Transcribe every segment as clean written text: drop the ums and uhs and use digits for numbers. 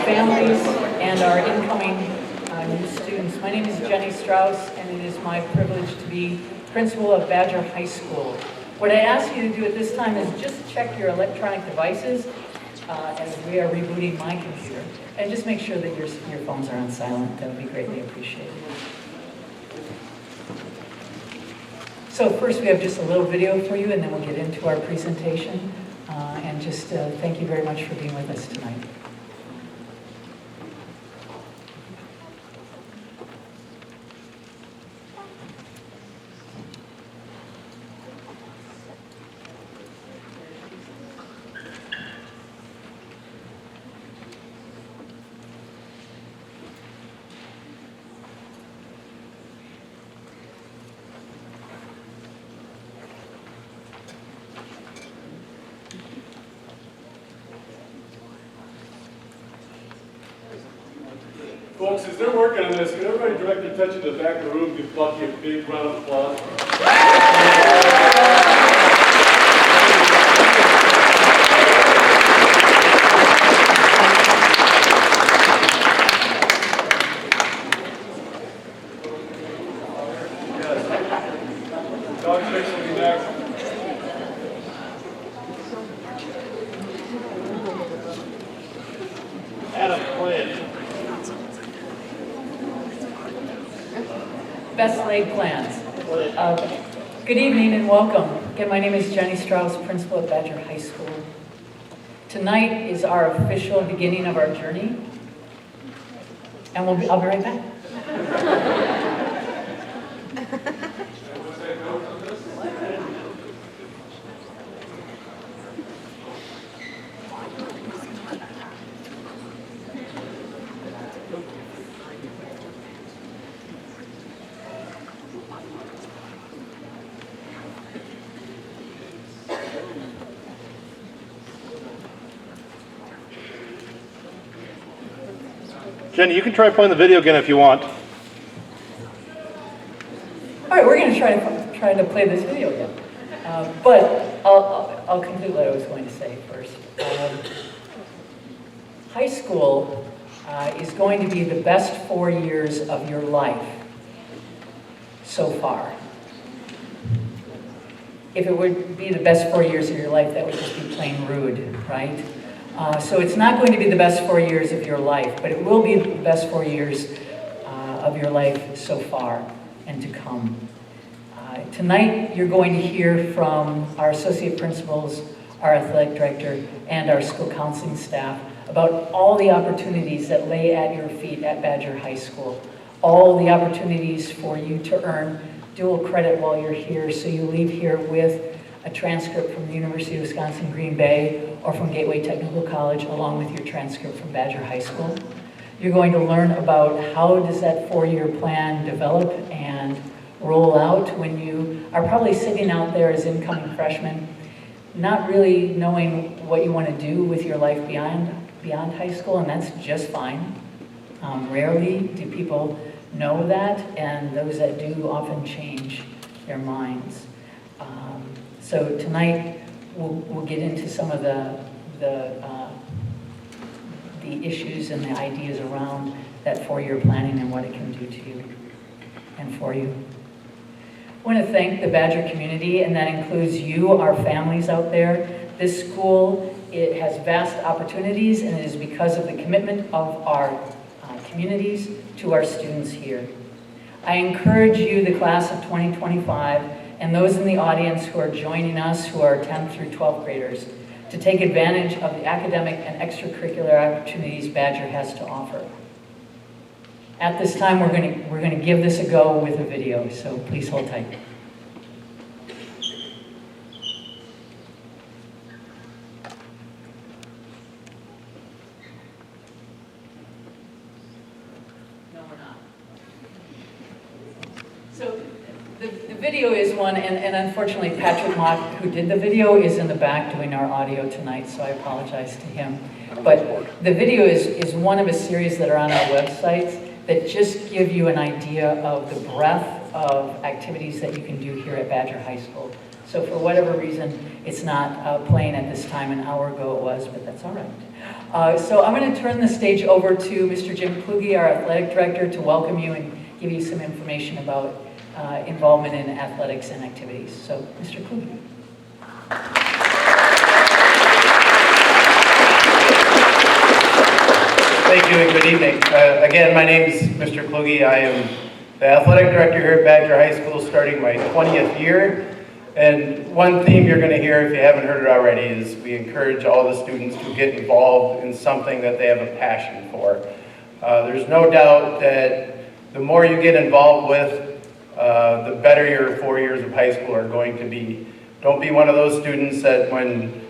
families, and our incoming new students. My name is Jenny Strauss, and it is my privilege to be principal of Badger High School. What I ask you to do at this time is just check your electronic devices as we are rebooting my computer, and just make sure that your phones are on silent. That would be greatly appreciated. So first we have just a little video for you, and then we'll get into our presentation. And just thank you very much for being with us tonight. Folks, as they're working on this, can everybody direct their attention to the back of the room, give Bucky a big round of applause? Yes. Dog chicks will be next. Adam Plant. Best laid plans. Good evening and welcome. Again, my name is Jenny Strauss, principal at Badger High School. Tonight is our official beginning of our journey, and I'll be right back. Jenny, you can try playing the video again if you want. All right, we're going to try to play this video again, but I'll conclude what I was going to say first. High school is going to be the best 4 years of your life so far. If it would be the best 4 years of your life, that would just be plain rude, right? So it's not going to be the best 4 years of your life, but it will be the best 4 years of your life so far and to come. Tonight, you're going to hear from our associate principals, our athletic director, and our school counseling staff about all the opportunities that lay at your feet at Badger High School. All the opportunities for you to earn dual credit while you're here, so you leave here with a transcript from the University of Wisconsin-Green Bay or from Gateway Technical College, along with your transcript from Badger High School. You're going to learn about how does that 4-year plan develop and roll out when you are probably sitting out there as incoming freshmen, not really knowing what you want to do with your life beyond high school, and that's just fine. Rarely do people know that, and those that do often change their minds. So tonight we'll get into some of the issues and the ideas around that 4-year planning and what it can do to you and for you. I want to thank the Badger community, and that includes you, our families out there. This school, it has vast opportunities, and it is because of the commitment of our communities to our students here. I encourage you, the class of 2025, and those in the audience who are joining us who are 10th through 12th graders, to take advantage of the academic and extracurricular opportunities Badger has to offer. At this time, we're going to give this a go with a video, so please hold tight. No, we're not. So the video is one, and unfortunately Patrick Mock, who did the video, is in the back doing our audio tonight, so I apologize to him. But the video is one of a series that are on our websites that just give you an idea of the breadth of activities that you can do here at Badger High School. So for whatever reason, it's not playing at this time. An hour ago it was, but that's all right. So I'm going to turn the stage over to Mr. Jim Kluge, our athletic director, to welcome you and give you some information about involvement in athletics and activities. So, Mr. Kluge. Thank you and good evening. Again, my name is Mr. Kluge. I am the athletic director here at Badger High School, starting my 20th year. And one theme you're going to hear, if you haven't heard it already, is we encourage all the students to get involved in something that they have a passion for. There's no doubt that the more you get involved with, the better your 4 years of high school are going to be. Don't be one of those students that when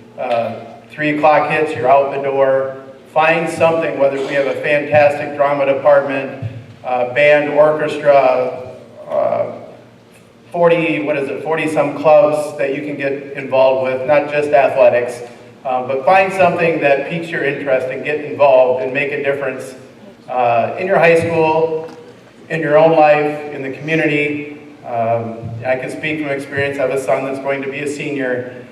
3 o'clock hits, you're out the door. Find something, whether we have a fantastic drama department, band, orchestra, 40-some clubs that you can get involved with, not just athletics, but find something that piques your interest and get involved and make a difference in your high school, in your own life, in the community. I can speak from experience. I have a son that's going to be a senior.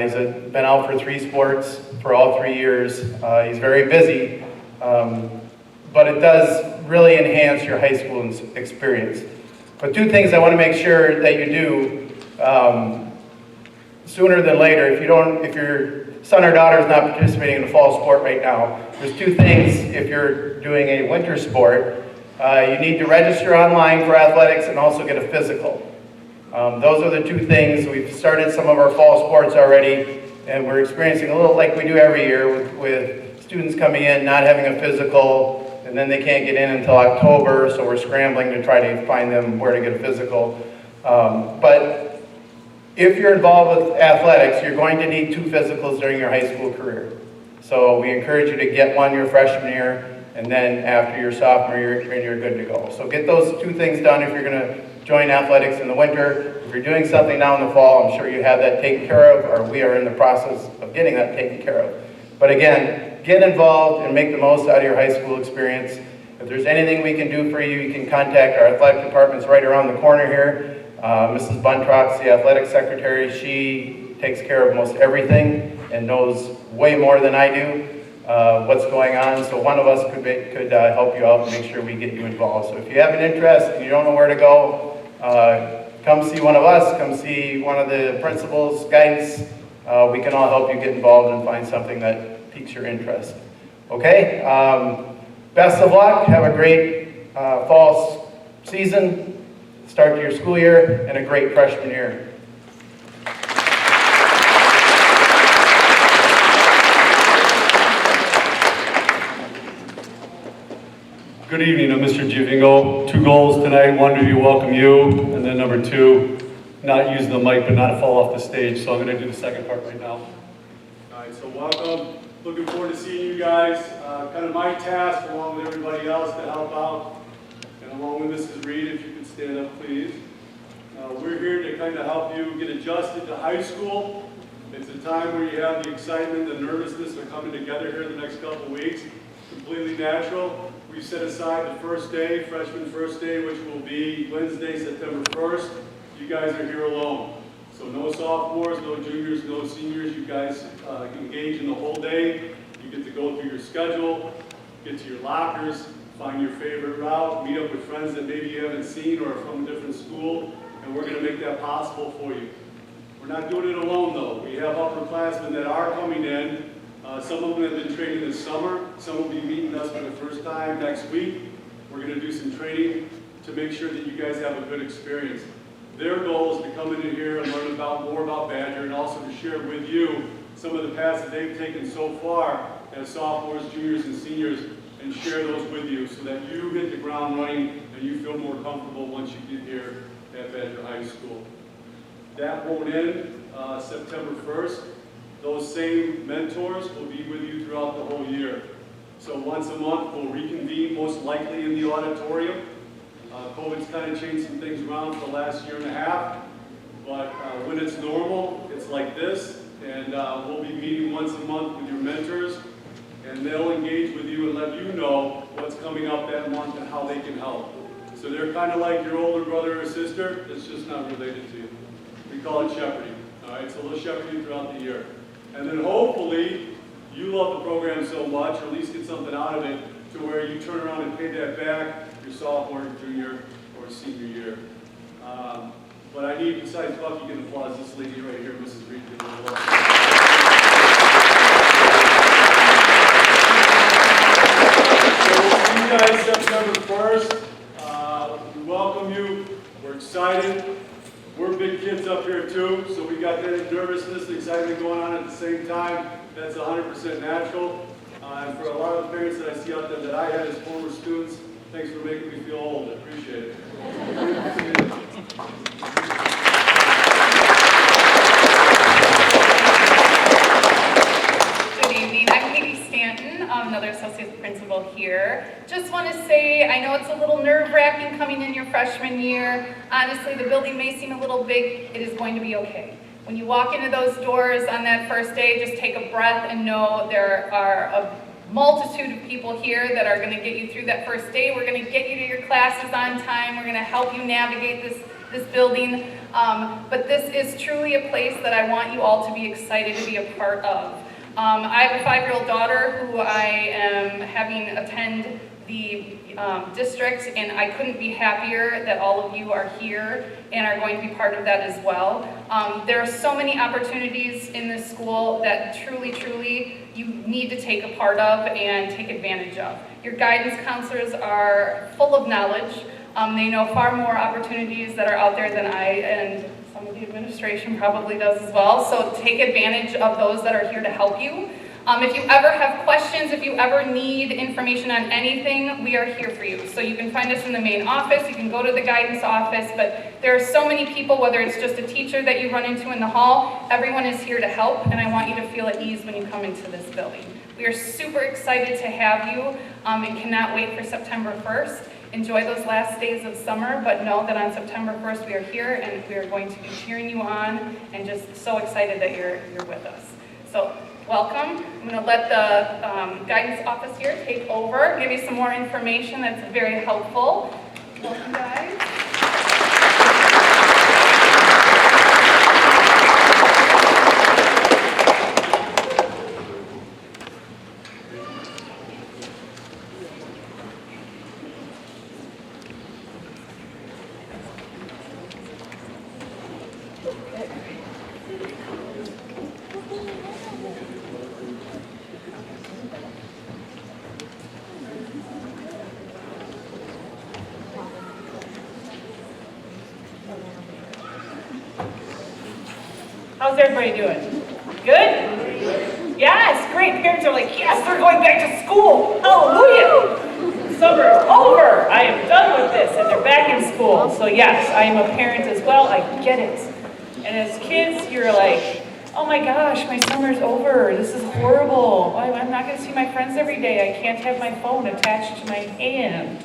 He's been out for 3 sports for all 3 years. He's very busy, but it does really enhance your high school experience. But 2 things I want to make sure that you do sooner than later. If your son or daughter is not participating in a fall sport right now, there's 2 things. If you're doing a winter sport, you need to register online for athletics and also get a physical. Those are the 2 things. We've started some of our fall sports already, and we're experiencing a little like we do every year with students coming in, not having a physical, and then they can't get in until October, so we're scrambling to try to find them where to get a physical. But if you're involved with athletics, you're going to need 2 physicals during your high school career. So we encourage you to get one your freshman year, and then after your sophomore year, you're good to go. So get those 2 things done if you're going to join athletics in the winter. If you're doing something now in the fall, I'm sure you have that taken care of, or we are in the process of getting that taken care of. But again, get involved and make the most out of your high school experience. If there's anything we can do for you, you can contact our athletic department's right around the corner here. Mrs. Buntrock's the athletic secretary. She takes care of most everything and knows way more than I do what's going on. So one of us could help you out and make sure we get you involved. So if you have an interest and you don't know where to go, come see one of us, come see one of the principals, guidance. We can all help you get involved and find something that piques your interest. Okay? Best of luck. Have a great fall season, start to your school year, and a great freshman year. Good evening, I'm Mr. Givingo. 2 goals tonight. 1 to welcome you, and then number 2, not use the mic but not fall off the stage. So I'm going to do the second part right now. All right, so welcome. Looking forward to seeing you guys. Kind of my task, along with everybody else, to help out. And along with Mrs. Reed, if you could stand up, please. We're here to kind of help you get adjusted to high school. It's a time where you have the excitement, the nervousness of coming together here the next couple of weeks. Completely natural. We set aside the first day, freshman first day, which will be Wednesday, September 1st. You guys are here alone. So no sophomores, no juniors, no seniors. You guys engage in the whole day. You get to go through your schedule, get to your lockers, find your favorite route, meet up with friends that maybe you haven't seen or are from a different school, and we're going to make that possible for you. We're not doing it alone though. We have upperclassmen that are coming in. Some of them have been training this summer. Some will be meeting us for the first time next week. We're going to do some training to make sure that you guys have a good experience. Their goal is to come in here and learn more about Badger, and also to share with you some of the paths that they've taken so far as sophomores, juniors, and seniors, and share those with you so that you hit the ground running and you feel more comfortable once you get here at Badger High School. That won't end September 1st. Those same mentors will be with you throughout the whole year. So once a month, we'll reconvene, most likely in the auditorium. COVID's kind of changed some things around for the last year and a half, but when it's normal, it's like this, and we'll be meeting once a month with your mentors, and they'll engage with you and let you know what's coming up that month and how they can help. So they're kind of like your older brother or sister, it's just not related to you. We call it shepherding, all right? So they'll shepherd you throughout the year. And then hopefully, you love the program so much, or at least get something out of it, to where you turn around and pay that back your sophomore, junior, or senior year. But I need, besides Bucky, get applause, this lady right here, Mrs. Reed. Give her a applause. So we'll see you guys September 1st. We welcome you. We're excited. We're big kids up here too, so we got that nervousness and excitement going on at the same time. That's 100% natural. And for a lot of the parents that I see out there that I had as former students, thanks for making me feel old. I appreciate it. Good evening. I'm Stanton, another associate principal here. Just want to say, I know it's a little nerve-wracking coming in your freshman year. Honestly, the building may seem a little big. It is going to be okay. When you walk into those doors on that first day, just take a breath and know there are a multitude of people here that are going to get you through that first day. We're going to get you to your classes on time. We're going to help you navigate this building. But this is truly a place that I want you all to be excited to be a part of. I have a 5-year-old daughter who I am having attend the district, and I couldn't be happier that all of you are here and are going to be part of that as well. There are so many opportunities in this school that truly you need to take a part of and take advantage of. Your guidance counselors are full of knowledge. They know far more opportunities that are out there than I and some of the administration probably does as well. So take advantage of those that are here to help you. If you ever have questions, if you ever need information on anything, we are here for you. So you can find us in the main office, you can go to the guidance office, but there are so many people, whether it's just a teacher that you run into in the hall, everyone is here to help, and I want you to feel at ease when you come into this building. We are super excited to have you and cannot wait for September 1st. Enjoy those last days of summer, but know that on September 1st we are here and we are going to be cheering you on and just so excited that you're with us. So welcome. I'm going to let the guidance office here take over, give you some more information that's very helpful. Welcome, guys. How's everybody doing? Good? Yes, great. Parents are like, yes, they're going back to school. Hallelujah. Summer is over. I am done with this. And they're back in school. So yes, I am a parent as well. I get it. And as kids, you're like, oh my gosh, my summer's over. This is horrible. I'm not going to see my friends every day. I can't have my phone attached to my hand.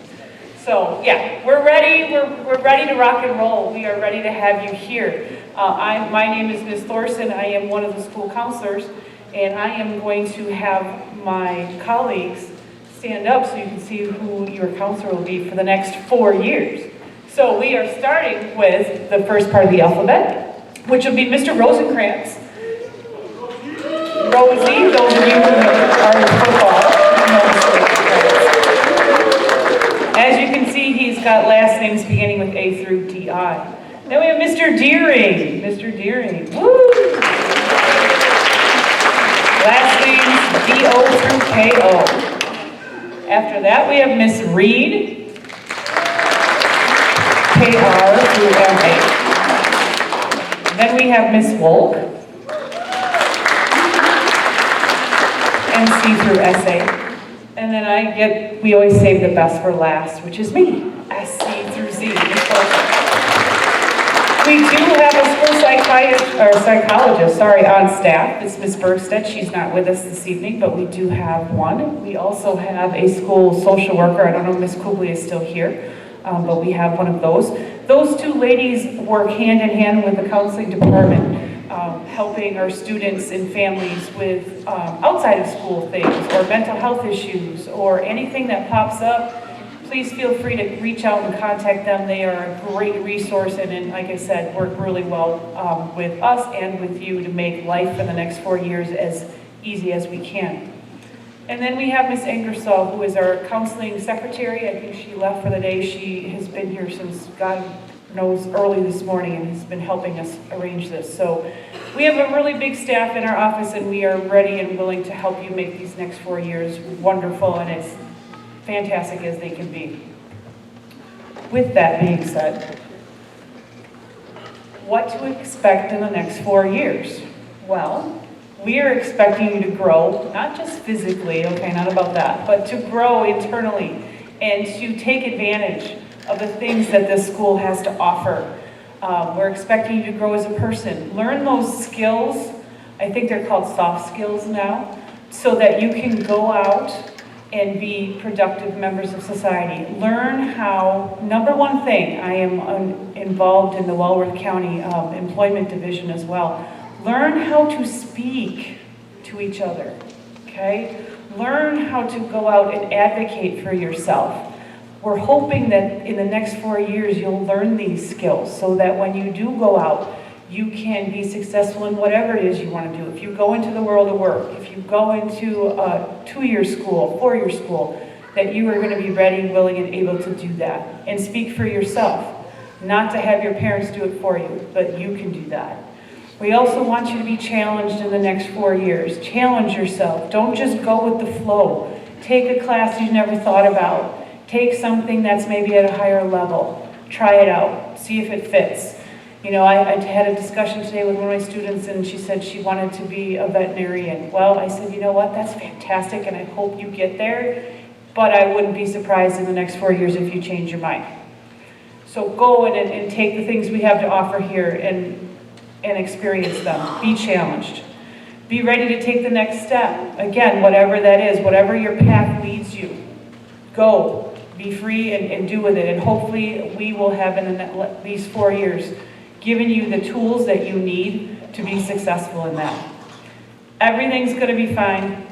So yeah, we're ready. We're ready to rock and roll. We are ready to have you here. My name is Ms. Thorson. I am one of the school counselors, and I am going to have my colleagues stand up so you can see who your counselor will be for the next 4 years. So we are starting with the first part of the alphabet, which will be Mr. Rosenkrantz. Rosie, those of you who are in football, you know Mr. Rosenkrantz. As you can see, he's got last names beginning with A through D-I. Then we have Mr. Deering. Mr. Deering. Woo! Last names D-O through K-O. After that, we have Miss Reed. K-R through M-A. Then we have Miss Wolk. M-C through S-A. And then we always save the best for last, which is me. S-C through Z. We do have a school psychologist on staff. It's Ms. Bergstedt. She's not with us this evening, but we do have one. We also have a school social worker. I don't know if Ms. Kubley is still here, but we have one of those. Those two ladies work hand in hand with the counseling department, helping our students and families with outside of school things or mental health issues or anything that pops up. Please feel free to reach out and contact them. They are a great resource and like I said, work really well with us and with you to make life for the next 4 years as easy as we can. And then we have Miss Ingersoll, who is our counseling secretary. I think she left for the day. She has been here since God knows early this morning and has been helping us arrange this. So we have a really big staff in our office, and we are ready and willing to help you make these next 4 years wonderful and as fantastic as they can be. With that being said, what to expect in the next 4 years? Well, we are expecting you to grow, not just physically, okay, not about that, but to grow internally and to take advantage of the things that this school has to offer. We're expecting you to grow as a person. Learn those skills, I think they're called soft skills now, so that you can go out and be productive members of society. Learn how, number one thing, I am involved in the Walworth County Employment Division as well. Learn how to speak to each other, okay? Learn how to go out and advocate for yourself. We're hoping that in the next 4 years you'll learn these skills so that when you do go out, you can be successful in whatever it is you want to do. If you go into the world of work, if you go into a 2-year school, 4-year school, that you are going to be ready, willing, and able to do that. And speak for yourself. Not to have your parents do it for you, but you can do that. We also want you to be challenged in the next 4 years. Challenge yourself. Don't just go with the flow. Take a class you've never thought about. Take something that's maybe at a higher level. Try it out. See if it fits. You know, I had a discussion today with one of my students, and she said she wanted to be a veterinarian. Well, I said, you know what, that's fantastic, and I hope you get there, but I wouldn't be surprised in the next 4 years if you change your mind. So go in and take the things we have to offer here and experience them. Be challenged. Be ready to take the next step. Again, whatever that is, whatever your path leads you, go. Be free and do with it. And hopefully we will have in these 4 years given you the tools that you need to be successful in that. Everything's going to be fine.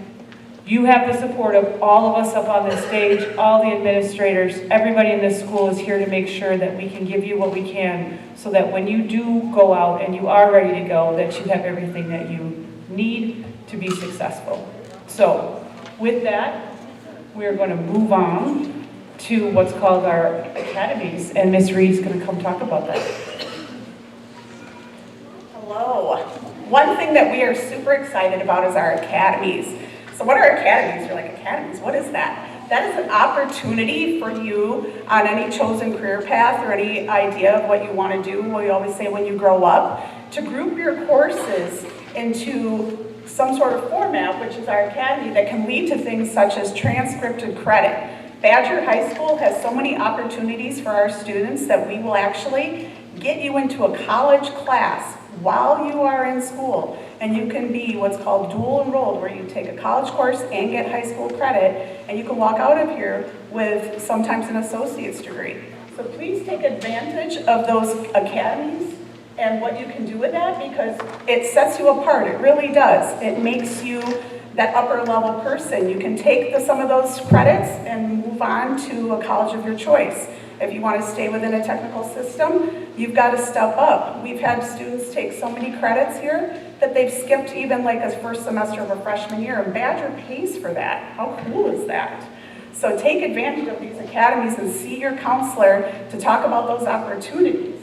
You have the support of all of us up on this stage, all the administrators, everybody in this school is here to make sure that we can give you what we can so that when you do go out and you are ready to go, that you have everything that you need to be successful. So, with that, we're going to move on to what's called our Academies, and Ms. Reed's going to come talk about that. Hello. One thing that we are super excited about is our Academies. So what are Academies? You're like, Academies, what is that? That is an opportunity for you on any chosen career path or any idea of what you want to do, what we always say when you grow up, to group your courses into some sort of format, which is our Academy, that can lead to things such as transcripted credit. Badger High School has so many opportunities for our students that we will actually get you into a college class while you are in school, and you can be what's called dual enrolled, where you take a college course and get high school credit, and you can walk out of here with sometimes an associate's degree. So please take advantage of those academies and what you can do with that, because it sets you apart. It really does. It makes you that upper level person. You can take some of those credits and move on to a college of your choice. If you want to stay within a technical system, you've got to step up. We've had students take so many credits here that they've skipped even like a first semester of a freshman year, and Badger pays for that. How cool is that? So take advantage of these academies and see your counselor to talk about those opportunities.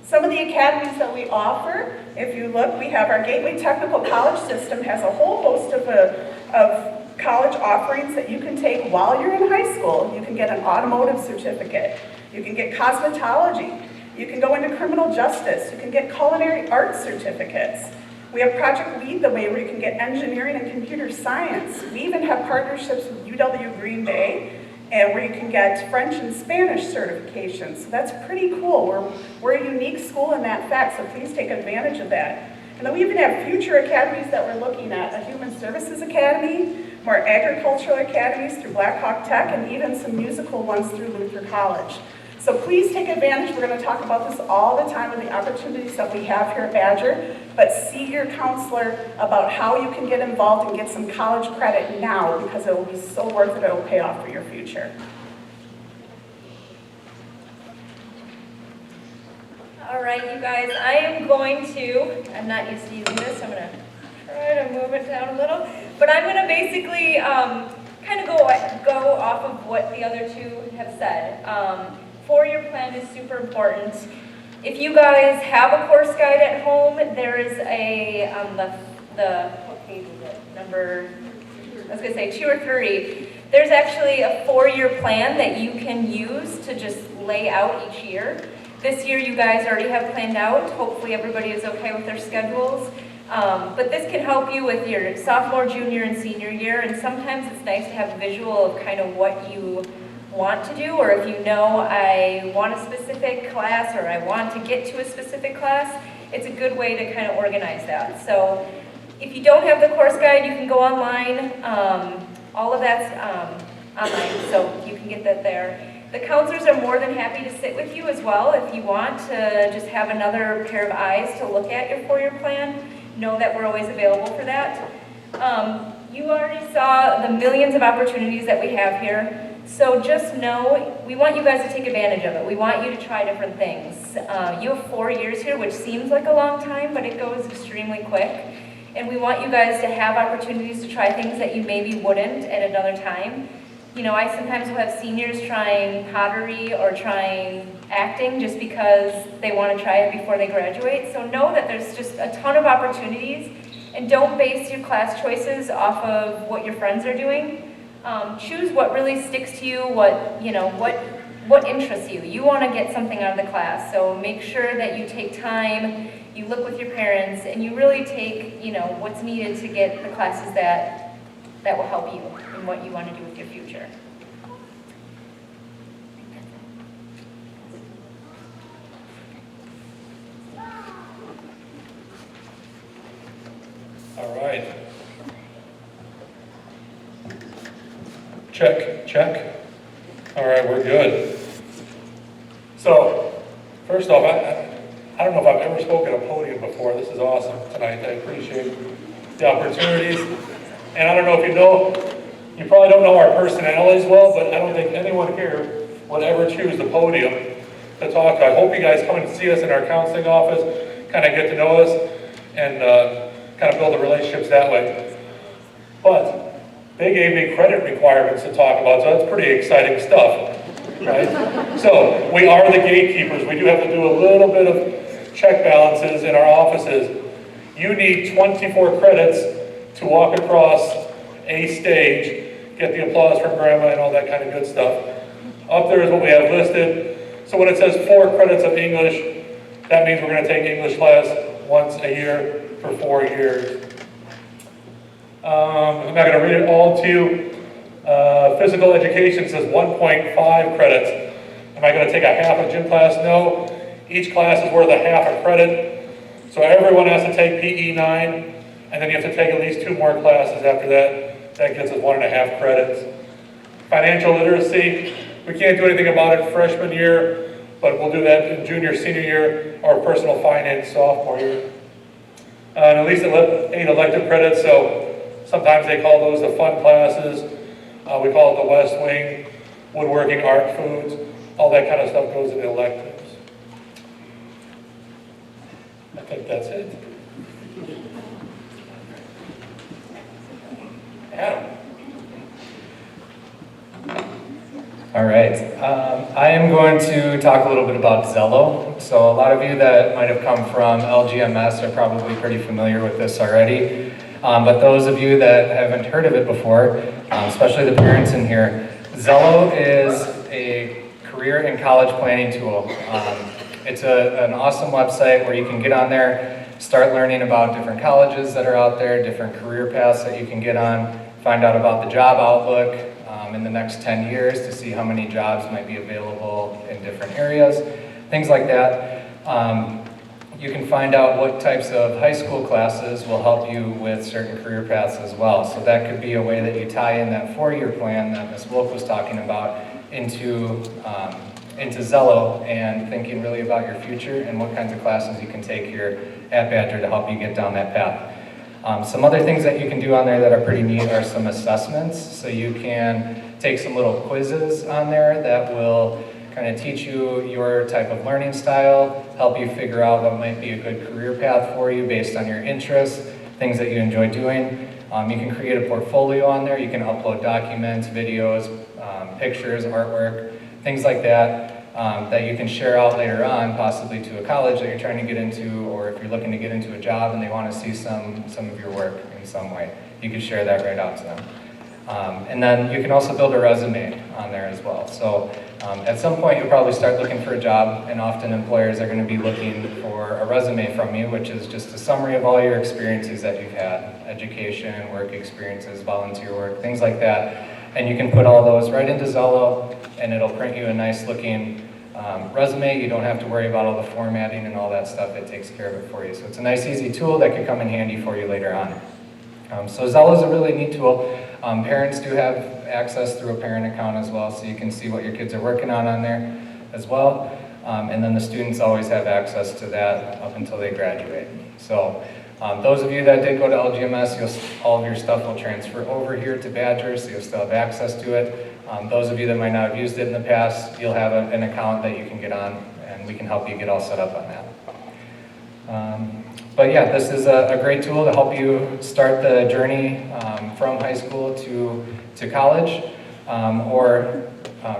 Some of the academies that we offer, if you look, we have our Gateway Technical College System has a whole host of college offerings that you can take while you're in high school. You can get an automotive certificate. You can get cosmetology. You can go into criminal justice. You can get culinary arts certificates. We have Project Lead the Way, where you can get engineering and computer science. We even have partnerships with UW Green Bay, and where you can get French and Spanish certifications. So that's pretty cool. We're a unique school in that fact, so please take advantage of that. And then we even have future academies that we're looking at, a Human Services Academy, more agricultural academies through Black Hawk Tech, and even some musical ones through Luther College. So please take advantage. We're going to talk about this all the time with the opportunities that we have here at Badger, but see your counselor about how you can get involved and get some college credit now, because it will be so worth it. It will pay off for your future. All All right, you guys, I am going to, I'm not used to using this, I'm gonna try to move it down a little, but I'm gonna basically kind of go off of what the other two have said. 4-year plan is super important. If you guys have a course guide at home, there is a, what page is it? Number, I was gonna say 2 or 3. There's actually a 4-year plan that you can use to just lay out each year. This year you guys already have planned out. Hopefully everybody is okay with their schedules. But this can help you with your sophomore, junior, and senior year. And sometimes it's nice to have a visual of kind of what you want to do, or if you know I want a specific class or I want to get to a specific class, it's a good way to kind of organize that. So if you don't have the course guide, you can go online. All of that's online, so you can get that there. The counselors are more than happy to sit with you as well if you want to just have another pair of eyes to look at your 4-year plan. Know that we're always available for that. You already saw the millions of opportunities that we have here. So just know, we want you guys to take advantage of it. We want you to try different things. You have 4 years here, which seems like a long time, but it goes extremely quick. And we want you guys to have opportunities to try things that you maybe wouldn't at another time. You know, I sometimes will have seniors trying pottery or trying acting just because they want to try it before they graduate. So know that there's just a ton of opportunities, and don't base your class choices off of what your friends are doing. Choose what really sticks to you, what interests you. You want to get something out of the class, so make sure that you take time, you look with your parents, and you really take, what's needed to get the classes that will help you in what you want to do with your future. All right. Check. All right, we're good. So, first off, I don't know if I've ever spoken at a podium before. This is awesome tonight. I appreciate the opportunities. And I don't know if you probably don't know our personalities well, but I don't think anyone here would ever choose the podium to talk. I hope you guys come and see us in our counseling office, kind of get to know us, and kind of build the relationships that way. But they gave me credit requirements to talk about, so that's pretty exciting stuff, right? So we are the gatekeepers. We do have to do a little bit of check balances in our offices. You need 24 credits to walk across a stage, get the applause from grandma and all that kind of good stuff. Up there is what we have listed. So when it says 4 credits of English, that means we're going to take English class once a year for 4 years. I'm not going to read it all to you. Physical education says 1.5 credits. Am I going to take a half a gym class? No. Each class is worth a half a credit. So everyone has to take PE 9. And then you have to take at least 2 more classes after that. That gets us 1.5 credits. Financial literacy, we can't do anything about it freshman year, but we'll do that in junior, senior year, or personal finance sophomore year. And at least 8 elective credits, so sometimes they call those the fun classes. We call it the West Wing, woodworking, art, foods, all that kind of stuff goes into electives. I think that's it. Adam. All right, I am going to talk a little bit about Zello. So a lot of you that might have come from LGMS are probably pretty familiar with this already. But those of you that haven't heard of it before, especially the parents in here, Zello is a career and college planning tool. It's an awesome website where you can get on there, start learning about different colleges that are out there, different career paths that you can get on, find out about the job outlook in the next 10 years to see how many jobs might be available in different areas, things like that. You can find out what types of high school classes will help you with certain career paths as well. So that could be a way that you tie in that 4-year plan that Ms. Wolk was talking about into Zello and thinking really about your future and what kinds of classes you can take here at Badger to help you get down that path. Some other things that you can do on there that are pretty neat are some assessments. So you can take some little quizzes on there that will kind of teach you your type of learning style, help you figure out what might be a good career path for you based on your interests, things that you enjoy doing. You can create a portfolio on there. You can upload documents, videos, pictures, artwork, things like that, that you can share out later on, possibly to a college that you're trying to get into, or if you're looking to get into a job and they want to see some of your work in some way, you can share that right out to them. And then you can also build a resume on there as well. So at some point you'll probably start looking for a job, and often employers are going to be looking for a resume from you, which is just a summary of all your experiences that you've had, education, work experiences, volunteer work, things like that. And you can put all those right into Zello, and it'll print you a nice looking resume. You don't have to worry about all the formatting and all that stuff. It takes care of it for you. So it's a nice easy tool that could come in handy for you later on. So Zello is a really neat tool. Parents do have access through a parent account as well, so you can see what your kids are working on there as well. And then the students always have access to that up until they graduate. So those of you that did go to LGMS, all of your stuff will transfer over here to Badger, so you'll still have access to it. Those of you that might not have used it in the past, you'll have an account that you can get on, and we can help you get all set up on that. But yeah, this is a great tool to help you start the journey from high school to college, or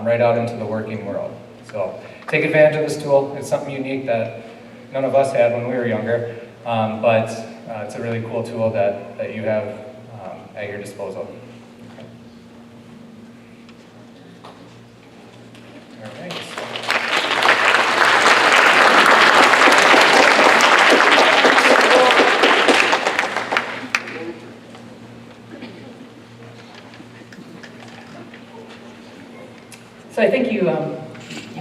right out into the working world. So take advantage of this tool. It's something unique that none of us had when we were younger, but it's a really cool tool that you have at your disposal. All right. So I think you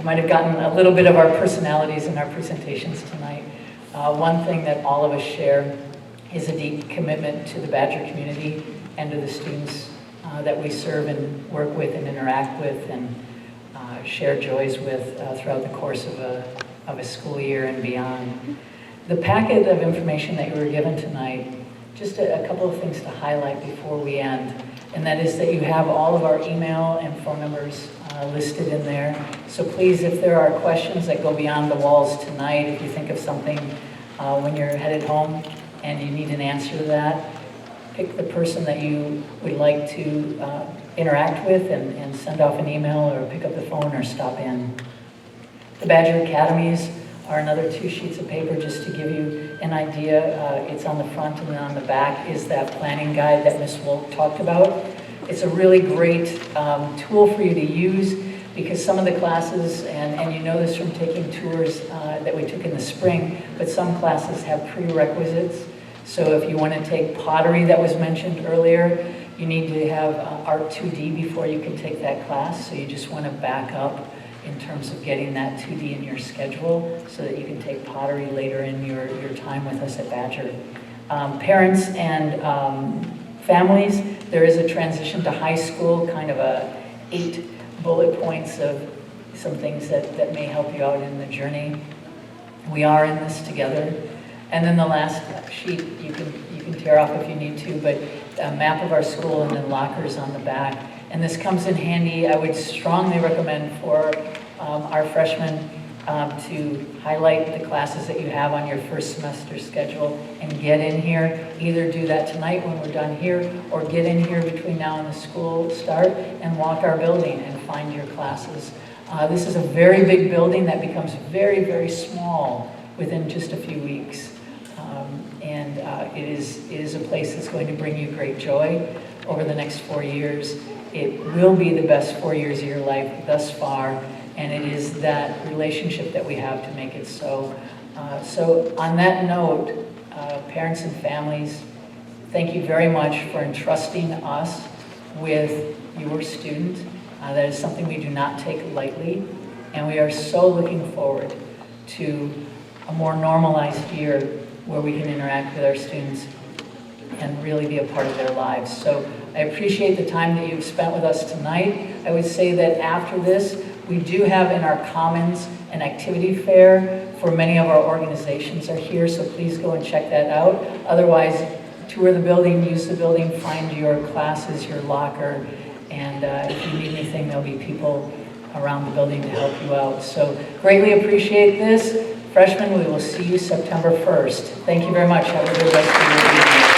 might have gotten a little bit of our personalities in our presentations tonight. One thing that all of us share is a deep commitment to the Badger community and to the students that we serve and work with and interact with and share joys with throughout the course of a school year and beyond. The packet of information that you were given tonight, just a couple of things to highlight before we end, and that is that you have all of our email and phone numbers listed in there. So please, if there are questions that go beyond the walls tonight, if you think of something when you're headed home and you need an answer to that, pick the person that you would like to interact with and send off an email or pick up the phone or stop in. The Badger Academies are another 2 sheets of paper just to give you an idea. It's on the front, and then on the back is that planning guide that Ms. Wolk talked about. It's a really great tool for you to use because some of the classes, and you know this from taking tours that we took in the spring, but some classes have prerequisites. So if you want to take pottery that was mentioned earlier, you need to have Art 2D before you can take that class. So you just want to back up in terms of getting that 2D in your schedule so that you can take pottery later in your time with us at Badger. Parents and families, there is a transition to high school, kind of 8 bullet points of some things that may help you out in the journey. We are in this together. And then the last sheet you can tear off if you need to, but a map of our school and then lockers on the back. And this comes in handy. I would strongly recommend for our freshmen to highlight the classes that you have on your first semester schedule and get in here. Either do that tonight when we're done here, or get in here between now and the school start and walk our building and find your classes. This is a very big building that becomes very, very small within just a few weeks. And it is a place that's going to bring you great joy over the next 4 years. It will be the best 4 years of your life thus far, and it is that relationship that we have to make it so. So on that note, parents and families, thank you very much for entrusting us with your student. That is something we do not take lightly, and we are so looking forward to a more normalized year where we can interact with our students and really be a part of their lives. So I appreciate the time that you've spent with us tonight. I would say that after this, we do have in our Commons an activity fair for many of our organizations are here, so please go and check that out. Otherwise, tour the building, use the building, find your classes, your locker, and if you need anything, there'll be people around the building to help you out. So greatly appreciate this. Freshmen, we will see you September 1st. Thank you very much. Have a good rest of your evening.